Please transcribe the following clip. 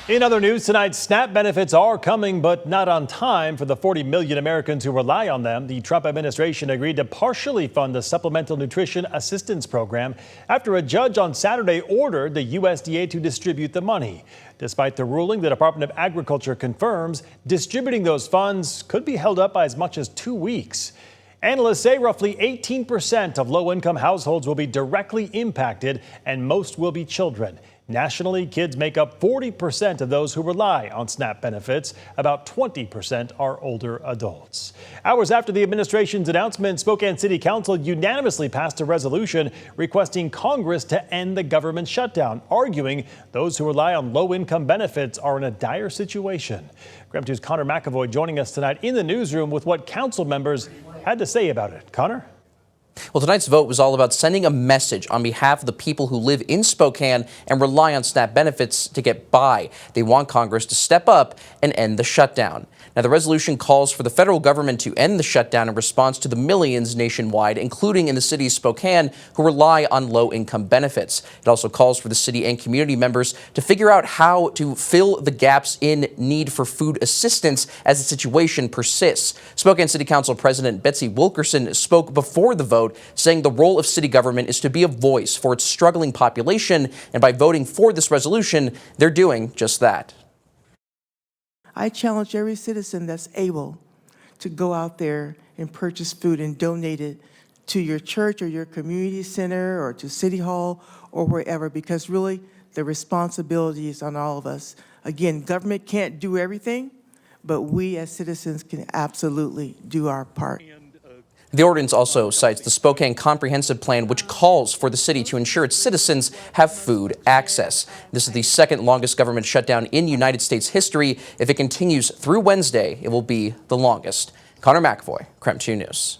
In other news tonight, SNAP benefits are coming, but not on time for the 40 million Americans who rely on them. The Trump administration agreed to partially fund the Supplemental Nutrition Assistance Program after a judge on Saturday ordered the USDA to distribute the money. Despite the ruling, the Department of Agriculture confirms distributing those funds could be held up by as much as 2 weeks. Analysts say roughly 18% of low-income households will be directly impacted, and most will be children. Nationally, kids make up 40% of those who rely on SNAP benefits. About 20% are older adults. Hours after the administration's announcement, Spokane City Council unanimously passed a resolution requesting Congress to end the government shutdown, arguing those who rely on low-income benefits are in a dire situation. KREM 2's Connor McAvoy joining us tonight in the newsroom with what council members had to say about it. Connor? Well, tonight's vote was all about sending a message on behalf of the people who live in Spokane and rely on SNAP benefits to get by. They want Congress to step up and end the shutdown. Now, the resolution calls for the federal government to end the shutdown in response to the millions nationwide, including in the city of Spokane, who rely on low-income benefits. It also calls for the city and community members to figure out how to fill the gaps in need for food assistance as the situation persists. Spokane City Council President Betsy Wilkerson spoke before the vote, saying the role of city government is to be a voice for its struggling population, and by voting for this resolution, they're doing just that. I challenge every citizen that's able to go out there and purchase food and donate it to your church or your community center or to City Hall or wherever, because really the responsibility is on all of us. Again, government can't do everything, but we as citizens can absolutely do our part. The ordinance also cites the Spokane Comprehensive Plan, which calls for the city to ensure its citizens have food access. This is the second longest government shutdown in United States history. If it continues through Wednesday, it will be the longest. Connor McAvoy, KREM 2 News.